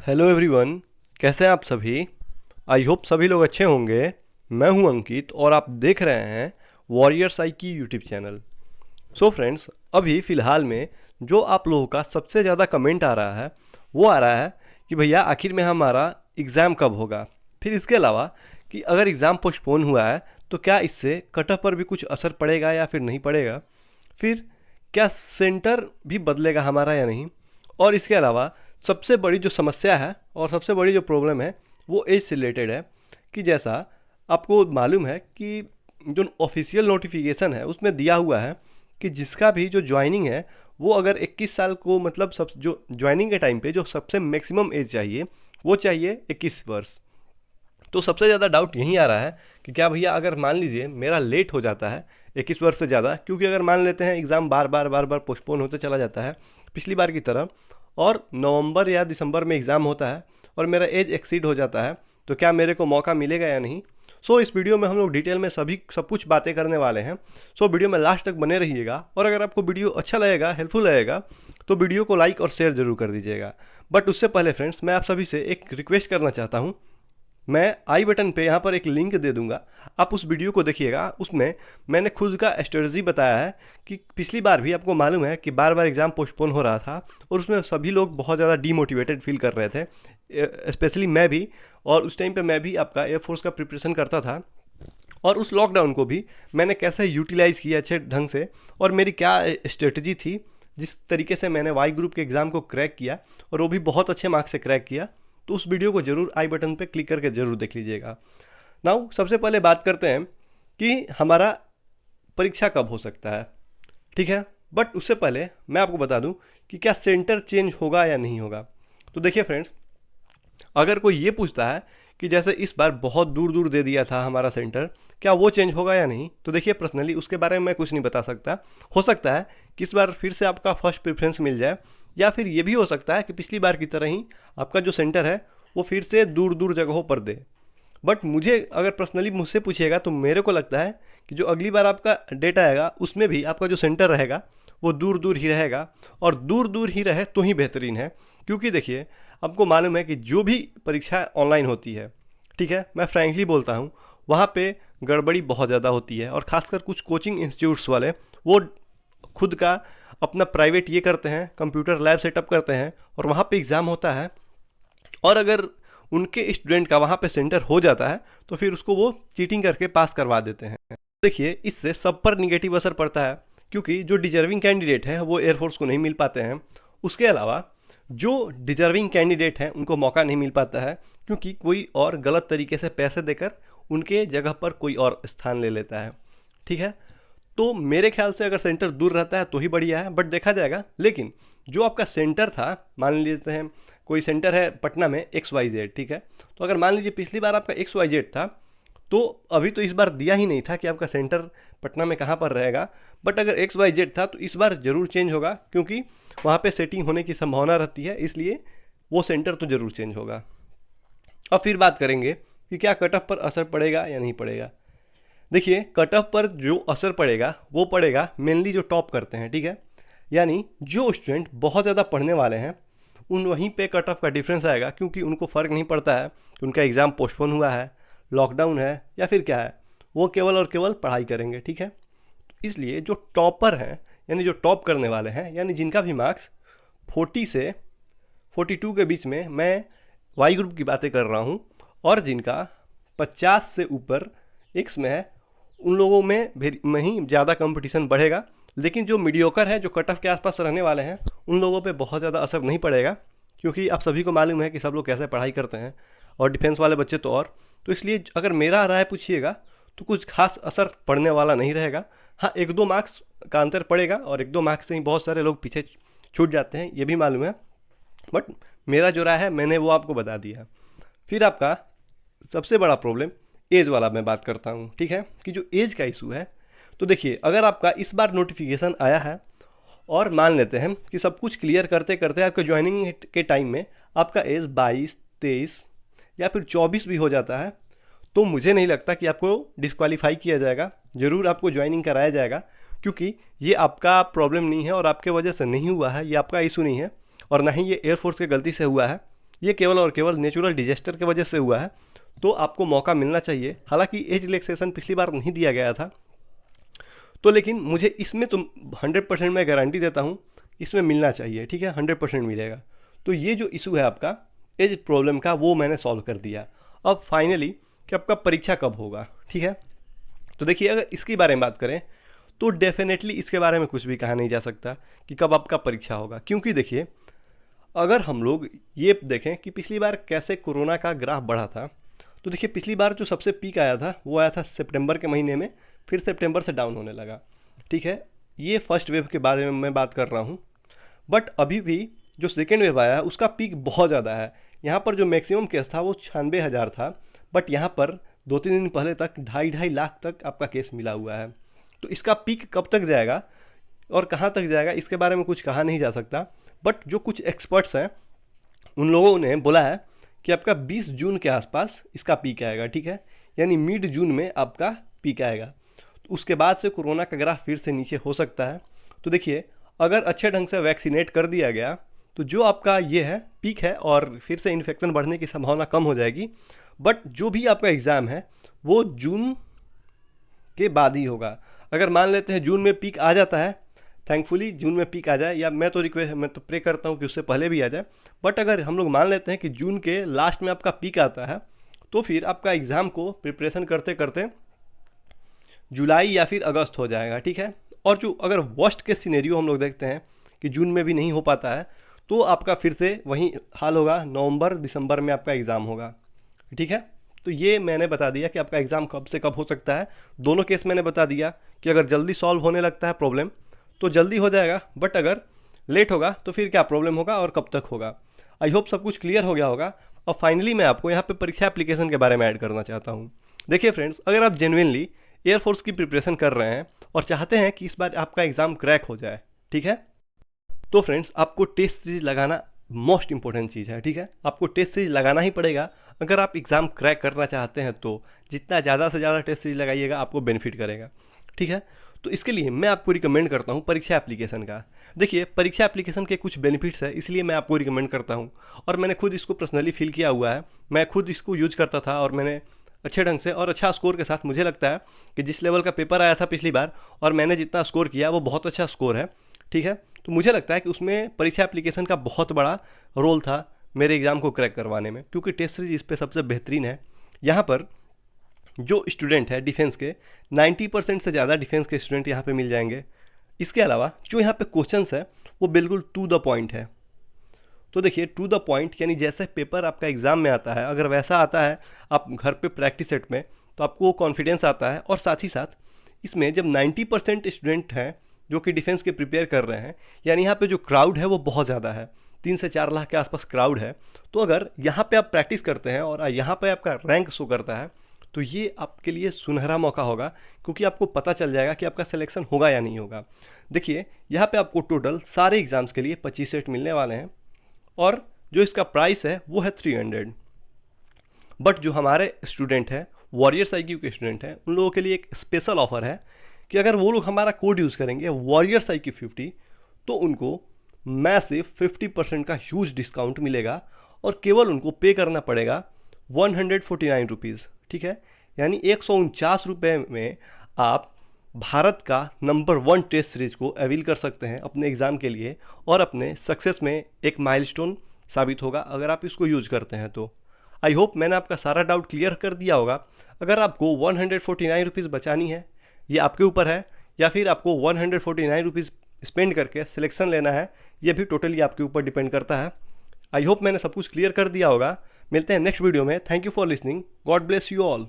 Hello everyone. कैसे हैं आप सभी? आई होप सभी लोग अच्छे होंगे। मैं हूं अंकित और आप देख रहे हैं वॉरियर्स आई की यूट्यूब चैनल। सो फ्रेंड्स, अभी फ़िलहाल में जो आप लोगों का सबसे ज़्यादा कमेंट आ रहा है वो आ रहा है कि भैया आखिर में हमारा एग्ज़ाम कब होगा। फिर इसके अलावा कि अगर एग्ज़ाम पोस्टपोन हुआ है तो क्या इससे कट ऑफ पर भी कुछ असर पड़ेगा या फिर नहीं पड़ेगा। फिर क्या सेंटर भी बदलेगा हमारा या नहीं। और इसके अलावा सबसे बड़ी जो समस्या है और सबसे बड़ी जो प्रॉब्लम है वो एज से रिलेटेड है कि जैसा आपको मालूम है कि जो ऑफिशियल नोटिफिकेशन है उसमें दिया हुआ है कि जिसका भी जो ज्वाइनिंग है वो अगर 21 साल को मतलब सब जो ज्वाइनिंग के टाइम पे जो सबसे मैक्सिमम एज चाहिए वो चाहिए 21 वर्ष। तो सबसे ज़्यादा डाउट यहीं आ रहा है कि क्या भैया अगर मान लीजिए मेरा लेट हो जाता है 21 वर्ष से ज़्यादा, क्योंकि अगर मान लेते हैं एग्ज़ाम बार बार पोस्टपोन होते चला जाता है पिछली बार की तरह और नवंबर या दिसंबर में एग्ज़ाम होता है और मेरा एज एक्सीड हो जाता है तो क्या मेरे को मौका मिलेगा या नहीं। इस वीडियो में हम लोग डिटेल में सब कुछ बातें करने वाले हैं। वीडियो में लास्ट तक बने रहिएगा और अगर आपको वीडियो अच्छा लगेगा, हेल्पफुल लगेगा तो वीडियो को लाइक और शेयर जरूर कर दीजिएगा। बट उससे पहले फ्रेंड्स, मैं आप सभी से एक रिक्वेस्ट करना चाहता हूँ। मैं आई बटन पे यहाँ पर एक लिंक दे दूंगा, आप उस वीडियो को देखिएगा। उसमें मैंने खुद का स्ट्रेटजी बताया है कि पिछली बार भी आपको मालूम है कि बार बार एग्ज़ाम पोस्टपोन हो रहा था और उसमें सभी लोग बहुत ज़्यादा डीमोटिवेटेड फील कर रहे थे, स्पेशली मैं भी। और उस टाइम पे मैं भी आपका एयरफोर्स का प्रिपरेशन करता था और उस लॉकडाउन को भी मैंने कैसे यूटिलाइज़ किया अच्छे ढंग से और मेरी क्या स्ट्रेटजी थी, जिस तरीके से मैंने वाई ग्रुप के एग्ज़ाम को क्रैक किया और वो भी बहुत अच्छे मार्क्स से क्रैक किया। तो उस वीडियो को जरूर आई बटन पे क्लिक करके जरूर देख लीजिएगा। नाउ सबसे पहले बात करते हैं कि हमारा परीक्षा कब हो सकता है, ठीक है। बट उससे पहले मैं आपको बता दूं कि क्या सेंटर चेंज होगा या नहीं होगा। तो देखिए फ्रेंड्स, अगर कोई ये पूछता है कि जैसे इस बार बहुत दूर दूर दे दिया था हमारा सेंटर, क्या वो चेंज होगा या नहीं, तो देखिए पर्सनली उसके बारे में मैं कुछ नहीं बता सकता। हो सकता है कि इस बार फिर से आपका फर्स्ट प्रेफरेंस मिल जाए या फिर ये भी हो सकता है कि पिछली बार की तरह ही आपका जो सेंटर है वो फिर से दूर दूर जगहों पर दे। बट मुझे अगर पर्सनली मुझसे पूछिएगा तो मेरे को लगता है कि जो अगली बार आपका डेट आएगा उसमें भी आपका जो सेंटर रहेगा वो दूर दूर ही रहेगा और दूर दूर ही रहे तो ही बेहतरीन है। क्योंकि देखिए, आपको मालूम है कि जो भी परीक्षा ऑनलाइन होती है, ठीक है, मैं फ्रैंकली बोलता हूँ, वहाँ पे गड़बड़ी बहुत ज़्यादा होती है। और ख़ासकर कुछ कोचिंग इंस्टीट्यूट्स वाले वो खुद का अपना प्राइवेट ये करते हैं, कंप्यूटर लैब सेटअप करते हैं और वहाँ पे एग्ज़ाम होता है और अगर उनके स्टूडेंट का वहाँ पे सेंटर हो जाता है तो फिर उसको वो चीटिंग करके पास करवा देते हैं। देखिए, इससे सब पर निगेटिव असर पड़ता है क्योंकि जो डिजर्विंग कैंडिडेट हैं वो एयरफोर्स को नहीं मिल पाते हैं। उसके अलावा जो डिजर्विंग कैंडिडेट हैं उनको मौका नहीं मिल पाता है क्योंकि कोई और गलत तरीके से पैसे देकर उनके जगह पर कोई और स्थान ले लेता है, ठीक है। तो मेरे ख्याल से अगर सेंटर दूर रहता है तो ही बढ़िया है, बट देखा जाएगा। लेकिन जो आपका सेंटर था, मान लेते हैं कोई सेंटर है पटना में XYZ, ठीक है। तो अगर मान लीजिए पिछली बार आपका XYZ था तो अभी तो इस बार दिया ही नहीं था कि आपका सेंटर पटना में कहाँ पर रहेगा। बट अगर XYZ था तो इस बार ज़रूर चेंज होगा क्योंकि वहाँ पे सेटिंग होने की संभावना रहती है, इसलिए वो सेंटर तो ज़रूर चेंज होगा। अब फिर बात करेंगे कि क्या कट ऑफ पर असर पड़ेगा या नहीं पड़ेगा। देखिए, कट ऑफ पर जो असर पड़ेगा वो पड़ेगा मेनली जो टॉप करते हैं, ठीक है। यानी जो स्टूडेंट बहुत ज़्यादा पढ़ने वाले हैं उन वहीं पे कट ऑफ का डिफरेंस आएगा क्योंकि उनको फ़र्क नहीं पड़ता है कि उनका एग्ज़ाम पोस्टपोन हुआ है, लॉकडाउन है या फिर क्या है, वो केवल और केवल पढ़ाई करेंगे, ठीक है। इसलिए जो टॉपर हैं, यानी जो टॉप करने वाले हैं, यानी जिनका भी मार्क्स 40 से 42 के बीच में, मैं वाई ग्रुप की बातें कर रहा हूँ, और जिनका 50 से ऊपर एक्स में है, उन लोगों में ही ज़्यादा कंपटीशन बढ़ेगा। लेकिन जो मीडियोकर है, जो कट ऑफ के आसपास रहने वाले हैं, उन लोगों पे बहुत ज़्यादा असर नहीं पड़ेगा क्योंकि आप सभी को मालूम है कि सब लोग कैसे पढ़ाई करते हैं और डिफेंस वाले बच्चे तो और। तो इसलिए अगर मेरा राय पूछिएगा तो कुछ खास असर पड़ने वाला नहीं रहेगा। हाँ, 1-2 मार्क्स का अंतर पड़ेगा और 1-2 मार्क्स से ही बहुत सारे लोग पीछे छूट जाते हैं, ये भी मालूम है। बट मेरा जो राय है मैंने वो आपको बता दिया। फिर आपका सबसे बड़ा प्रॉब्लम एज वाला मैं बात करता हूँ, ठीक है, कि जो एज का इशू है। तो देखिए, अगर आपका इस बार नोटिफिकेशन आया है और मान लेते हैं कि सब कुछ क्लियर करते करते आपके ज्वाइनिंग के टाइम में आपका एज 22, 23 या फिर 24 भी हो जाता है, तो मुझे नहीं लगता कि आपको डिस्क्वालीफाई किया जाएगा। ज़रूर आपको ज्वाइनिंग कराया जाएगा क्योंकि ये आपका प्रॉब्लम नहीं है और आपके वजह से नहीं हुआ है, ये आपका इशू नहीं है और ना ही ये एयरफोर्स की गलती से हुआ है। ये केवल और केवल नेचुरल डिजास्टर की वजह से हुआ है, तो आपको मौका मिलना चाहिए। हालांकि एज रिलैक्सेशन पिछली बार नहीं दिया गया था, तो लेकिन मुझे इसमें तो 100% मैं गारंटी देता हूँ, इसमें मिलना चाहिए, ठीक है, 100% मिलेगा। तो ये जो इशू है आपका एज प्रॉब्लम का, वो मैंने सॉल्व कर दिया। अब फाइनली कि आपका परीक्षा कब होगा, ठीक है। तो देखिए, अगर इसके बारे में बात करें तो डेफिनेटली इसके बारे में कुछ भी कहा नहीं जा सकता कि कब आपका परीक्षा होगा, क्योंकि देखिए, अगर हम लोग ये देखें कि पिछली बार कैसे कोरोना का ग्राफ बढ़ा था, तो देखिए पिछली बार जो सबसे पीक आया था वो आया था सितंबर के महीने में, फिर सितंबर से डाउन होने लगा, ठीक है। ये फर्स्ट वेव के बारे में मैं बात कर रहा हूँ। बट अभी भी जो सेकेंड वेव आया है उसका पीक बहुत ज़्यादा है। यहाँ पर जो मैक्सिमम केस था वो 96,000 था, बट यहाँ पर 2-3 दिन पहले तक 2.5 लाख तक आपका केस मिला हुआ है। तो इसका पीक कब तक जाएगा और कहाँ तक जाएगा, इसके बारे में कुछ कहा नहीं जा सकता। बट जो कुछ एक्सपर्ट्स हैं उन लोगों ने बोला है कि आपका 20 जून के आसपास इसका पीक आएगा, ठीक है, यानी मिड जून में आपका पीक आएगा। तो उसके बाद से कोरोना का ग्राफ फिर से नीचे हो सकता है। तो देखिए, अगर अच्छे ढंग से वैक्सीनेट कर दिया गया तो जो आपका ये है पीक है और फिर से इन्फेक्शन बढ़ने की संभावना कम हो जाएगी। बट जो भी आपका एग्ज़ाम है वो जून के बाद ही होगा। अगर मान लेते हैं जून में पीक आ जाता है, थैंकफुली जून में पीक आ जाए, या मैं तो प्रे करता हूँ कि उससे पहले भी आ जाए। बट अगर हम लोग मान लेते हैं कि जून के लास्ट में आपका पीक आता है, तो फिर आपका एग्ज़ाम को प्रिपरेशन करते करते जुलाई या फिर अगस्त हो जाएगा, ठीक है। और जो अगर वर्स्ट केस सिनेरियो हम लोग देखते हैं कि जून में भी नहीं हो पाता है, तो आपका फिर से वही हाल होगा, नवंबर दिसंबर में आपका एग्ज़ाम होगा, ठीक है। तो ये मैंने बता दिया कि आपका एग्ज़ाम कब से कब हो सकता है। दोनों केस मैंने बता दिया कि अगर जल्दी सॉल्व होने लगता है प्रॉब्लम तो जल्दी हो जाएगा, बट अगर लेट होगा तो फिर क्या प्रॉब्लम होगा और कब तक होगा। आई होप सब कुछ क्लियर हो गया होगा। और फाइनली मैं आपको यहाँ पे परीक्षा एप्लीकेशन के बारे में ऐड करना चाहता हूँ। देखिए फ्रेंड्स, अगर आप जेन्युइनली एयरफोर्स की प्रिपरेशन कर रहे हैं और चाहते हैं कि इस बार आपका एग्ज़ाम क्रैक हो जाए, ठीक है, तो फ्रेंड्स आपको टेस्ट सीरीज लगाना मोस्ट इंपॉर्टेंट चीज़ है, ठीक है। आपको टेस्ट सीरीज लगाना ही पड़ेगा अगर आप एग्ज़ाम क्रैक करना चाहते हैं। तो जितना ज़्यादा से ज़्यादा टेस्ट सीरीज लगाइएगा आपको बेनिफिट करेगा, ठीक है। तो इसके लिए मैं आपको रिकमेंड करता हूँ परीक्षा एप्लीकेशन का। देखिए, परीक्षा एप्लीकेशन के कुछ बेनिफिट्स है, इसलिए मैं आपको रिकमेंड करता हूँ। और मैंने खुद इसको पर्सनली फील किया हुआ है, मैं खुद इसको यूज करता था और मैंने अच्छे ढंग से और अच्छा स्कोर के साथ, मुझे लगता है कि जिस लेवल का पेपर आया था पिछली बार और मैंने जितना स्कोर किया वो बहुत अच्छा स्कोर है, ठीक है। तो मुझे लगता है कि उसमें परीक्षा एप्लीकेशन का बहुत बड़ा रोल था मेरे एग्ज़ाम को क्रैक करवाने में, क्योंकि टेस्ट सीरीज इस पर सबसे बेहतरीन है। यहाँ पर जो स्टूडेंट है डिफेंस के, 90% से ज़्यादा डिफेंस के स्टूडेंट यहाँ पे मिल जाएंगे। इसके अलावा जो यहाँ पे क्वेश्चंस है वो बिल्कुल टू द पॉइंट है। तो देखिए, टू द पॉइंट यानी जैसे पेपर आपका एग्ज़ाम में आता है, अगर वैसा आता है आप घर पे प्रैक्टिस सेट में, तो आपको कॉन्फिडेंस आता है। और साथ ही साथ इसमें जब 90% स्टूडेंट हैं जो कि डिफेंस के प्रिपेयर कर रहे हैं, यानी यहाँ पे जो क्राउड है वो बहुत ज़्यादा है, 3 से 4 लाख के आसपास क्राउड है। तो अगर यहाँ पे आप प्रैक्टिस करते हैं और यहाँ पे आपका रैंक शो करता है, तो ये आपके लिए सुनहरा मौका होगा, क्योंकि आपको पता चल जाएगा कि आपका सिलेक्शन होगा या नहीं होगा। देखिए, यहाँ पे आपको टोटल सारे एग्ज़ाम्स के लिए 25 सेट मिलने वाले हैं और जो इसका प्राइस है वो है 300। बट जो हमारे स्टूडेंट हैं, वॉरियर्स IQ के स्टूडेंट हैं, उन लोगों के लिए एक स्पेशल ऑफर है कि अगर वो लोग हमारा कोड यूज़ करेंगे वॉरियर्स IQ 50, तो उनको मैसिव 50% का ह्यूज डिस्काउंट मिलेगा और केवल उनको पे करना पड़ेगा 149 रुपीज़, ठीक है। यानी 149 रुपये में आप भारत का नंबर 1 टेस्ट सीरीज को अवेल कर सकते हैं अपने एग्ज़ाम के लिए, और अपने सक्सेस में एक माइलस्टोन साबित होगा अगर आप इसको यूज करते हैं। तो आई होप मैंने आपका सारा डाउट क्लियर कर दिया होगा। अगर आपको 149 रुपीज़ बचानी है, ये आपके ऊपर है, या फिर आपको 149 रुपीज़ स्पेंड करके सिलेक्शन लेना है, ये भी टोटली आपके ऊपर डिपेंड करता है। आई होप मैंने सब कुछ क्लियर कर दिया होगा। मिलते हैं नेक्स्ट वीडियो में। Thank you for listening. God bless you all.